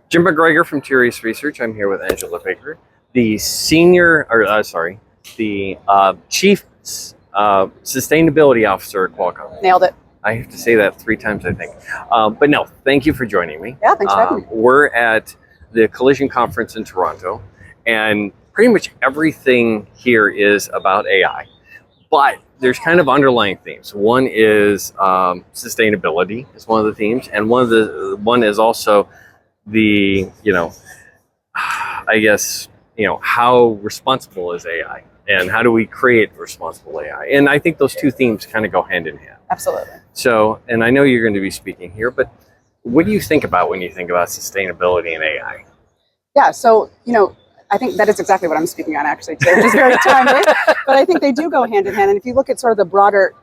Jim McGregor from TIRIAS Research. I'm here with Angela Baker, the Chief Sustainability Officer at Qualcomm. Nailed it. I have to say that 3 times, I think. But no, thank you for joining me. Yeah, thanks for having me. We're at the Collision Conference in Toronto, and pretty much everything here is about AI. But there's kind of underlying themes. One is sustainability is one of the themes, and one is also the, how responsible is AI, and how do we create responsible AI? And I think those two themes kind of go hand in hand. Absolutely. So, and I know you're going to be speaking here, but what do you think about when you think about sustainability and AI? Yeah, so, I think that is exactly what I'm speaking on actually today, which is very timely. But I think they do go hand in hand. And if you look at sort of the broader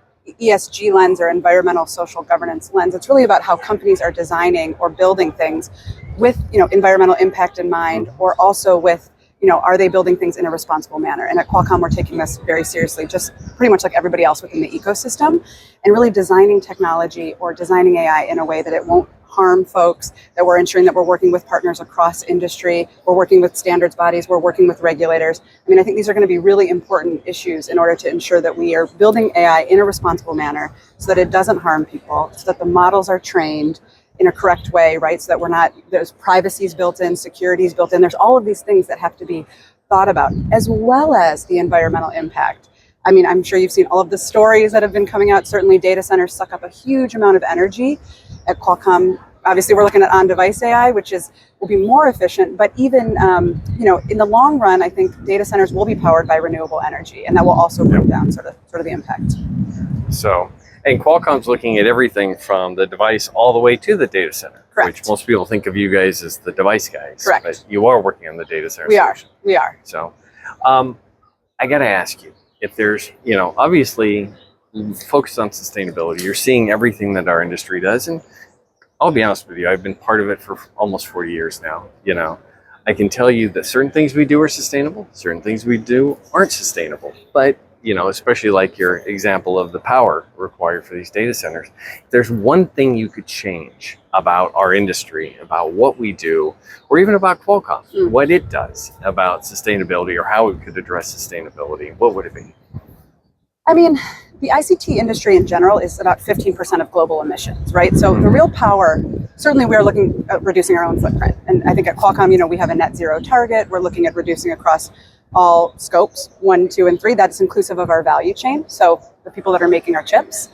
ESG lens or environmental social governance lens, it's really about how companies are designing or building things with, environmental impact in mind, or also with, are they building things in a responsible manner? And at Qualcomm, we're taking this very seriously, just pretty much like everybody else within the ecosystem, and really designing technology or designing AI in a way that it won't harm folks, that we're ensuring that we're working with partners across industry, we're working with standards bodies, we're working with regulators. I think these are going to be really important issues in order to ensure that we are building AI in a responsible manner so that it doesn't harm people, so that the models are trained in a correct way, right? So that there's privacy's built in, security's built in. There's all of these things that have to be thought about, as well as the environmental impact. I'm sure you've seen all of the stories that have been coming out. Certainly data centers suck up a huge amount of energy. At Qualcomm, obviously we're looking at on-device AI, which will be more efficient, but even, in the long run, I think data centers will be powered by renewable energy, and that will also bring down sort of the impact. So, and Qualcomm's looking at everything from the device all the way to the data center. Correct. Which most people think of you guys as the device guys. Correct. But you are working on the data center solution. We are. So, I got to ask you, if there's, obviously focused on sustainability, you're seeing everything that our industry does. And I'll be honest with you, I've been part of it for almost 40 years now. I can tell you that certain things we do are sustainable, certain things we do aren't sustainable. But, especially like your example of the power required for these data centers, there's one thing you could change about our industry, about what we do, or even about Qualcomm, what it does about sustainability or how it could address sustainability, what would it be? The ICT industry in general is about 15% of global emissions, right? So the real power, certainly we're looking at reducing our own footprint. And I think at Qualcomm, we have a net zero target. We're looking at reducing across all scopes, 1, 2, and 3. That's inclusive of our value chain, so the people that are making our chips.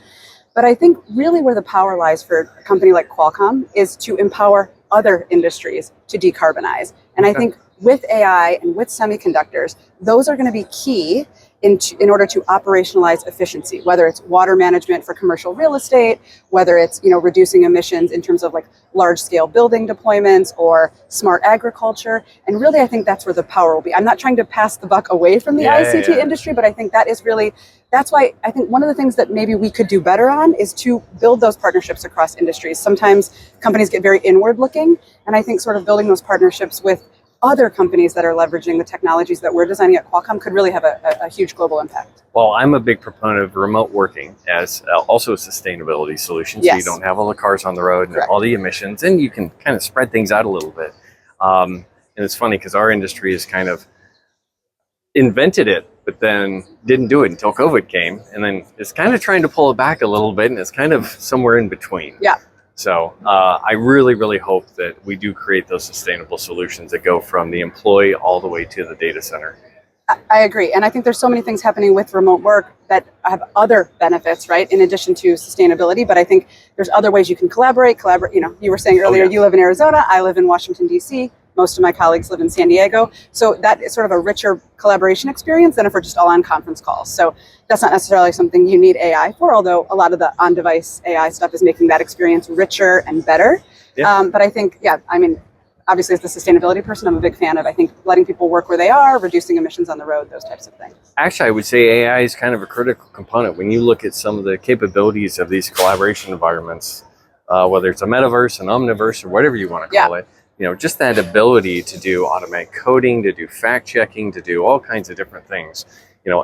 But I think really where the power lies for a company like Qualcomm is to empower other industries to decarbonize. And I think with AI and with semiconductors, those are going to be key in order to operationalize efficiency, whether it's water management for commercial real estate, whether it's reducing emissions in terms of like large scale building deployments or smart agriculture. And really, I think that's where the power will be. I'm not trying to pass the buck away from the ICT industry, but I think that's why I think one of the things that maybe we could do better on is to build those partnerships across industries. Sometimes companies get very inward looking, and I think sort of building those partnerships with other companies that are leveraging the technologies that we're designing at Qualcomm could really have a huge global impact. Well, I'm a big proponent of remote working as also a sustainability solution. Yes. So you don't have all the cars on the road and Correct. all the emissions, and you can kind of spread things out a little bit. And it's funny because our industry has kind of invented it, but then didn't do it until COVID came. And then it's kind of trying to pull it back a little bit, and it's kind of somewhere in between. Yeah. So I really, really hope that we do create those sustainable solutions that go from the employee all the way to the data center. I agree. And I think there's so many things happening with remote work that have other benefits, right, in addition to sustainability. But I think there's other ways you can collaborate. You were saying earlier, You live in Arizona, I live in Washington, D.C. Most of my colleagues live in San Diego. So that is sort of a richer collaboration experience than if we're just all on conference calls. So that's not necessarily something you need AI for, although a lot of the on-device AI stuff is making that experience richer and better. Yeah. But I think, obviously as the sustainability person, I'm a big fan of, I think, letting people work where they are, reducing emissions on the road, those types of things. Actually, I would say AI is kind of a critical component. When you look at some of the capabilities of these collaboration environments, whether it's a metaverse, an omniverse, or whatever you want to call it, just that ability to do automatic coding, to do fact checking, to do all kinds of different things.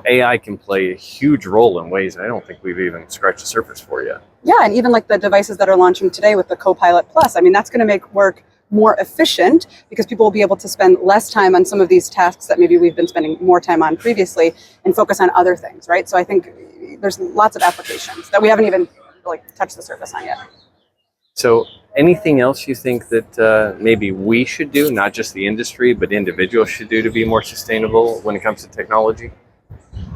AI can play a huge role in ways I don't think we've even scratched the surface for yet. Yeah, and even like the devices that are launching today with the Copilot Plus, that's going to make work more efficient because people will be able to spend less time on some of these tasks that maybe we've been spending more time on previously and focus on other things, right? So I think there's lots of applications that we haven't even really touched the surface on yet. So anything else you think that maybe we should do, not just the industry, but individuals should do to be more sustainable when it comes to technology?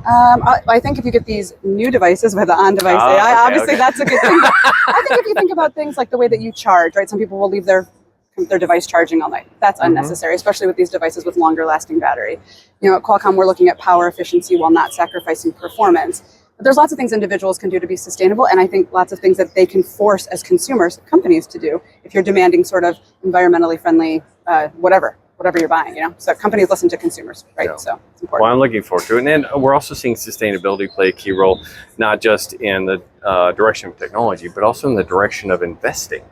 I think if you get these new devices with the on-device AI, obviously that's a good thing. But I think if you think about things like the way that you charge, right? Some people will leave their device charging all night. That's unnecessary, especially with these devices with longer lasting battery. You know, at Qualcomm, we're looking at power efficiency while not sacrificing performance. But there's lots of things individuals can do to be sustainable, and I think lots of things that they can force as consumers, companies to do, if you're demanding sort of environmentally friendly, whatever you're buying, you know. So companies listen to consumers, right? Yeah. So it's important. Well, I'm looking forward to it. And we're also seeing sustainability play a key role, not just in the direction of technology, but also in the direction of investing.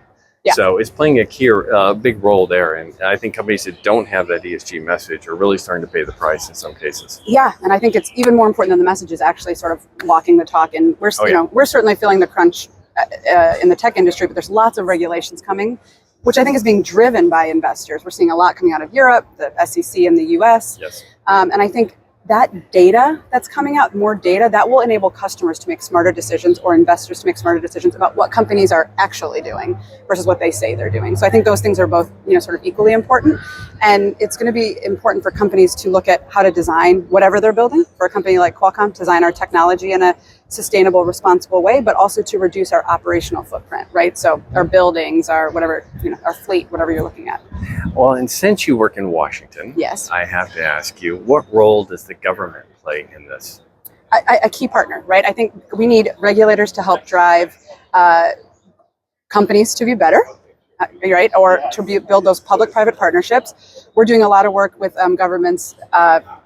Yeah. So it's playing a big role there. And I think companies that don't have that ESG message are really starting to pay the price in some cases. Yeah, and I think it's even more important than the message is actually sort of walking the talk. And we're, you know, we're certainly feeling the crunch in the tech industry, but there's lots of regulations coming, which I think is being driven by investors. We're seeing a lot coming out of Europe, the SEC in the US. Yes. And I think that data that's coming out, more data, that will enable customers to make smarter decisions or investors to make smarter decisions about what companies are actually doing versus what they say they're doing. So I think those things are both, you know, sort of equally important. And it's going to be important for companies to look at how to design whatever they're building. For a company like Qualcomm, design our technology in a sustainable, responsible way, but also to reduce our operational footprint, right? So our buildings, our whatever, you know, our fleet, whatever you're looking at. Well, and since you work in Washington, yes, I have to ask you, what role does the government play in this? A key partner, right? I think we need regulators to help drive companies to be better, right? Or to build those public-private partnerships. We're doing a lot of work with governments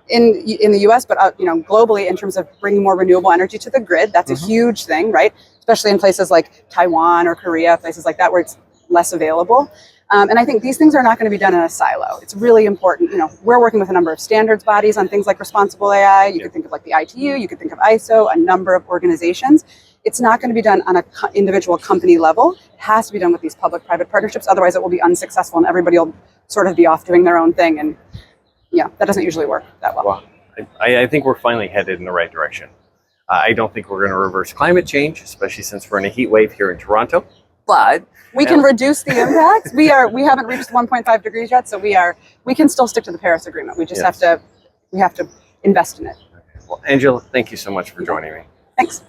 in the U.S., but you know, globally in terms of bringing more renewable energy to the grid. That's a huge thing, right? Especially in places like Taiwan or Korea, places like that where it's less available. And I think these things are not going to be done in a silo. It's really important. You know, we're working with a number of standards bodies on things like responsible AI. You could think of like the ITU, you could think of ISO, a number of organizations. It's not going to be done on an individual company level. It has to be done with these public-private partnerships. Otherwise, it will be unsuccessful and everybody will sort of be off doing their own thing. And yeah, that doesn't usually work that well. Well, I think we're finally headed in the right direction. I don't think we're going to reverse climate change, especially since we're in a heat wave here in Toronto. But we can reduce the impacts. We haven't reached 1.5 degrees yet, so we can still stick to the Paris Agreement. We just have to invest in it. Okay. Well, Angela, thank you so much for joining me. Thanks.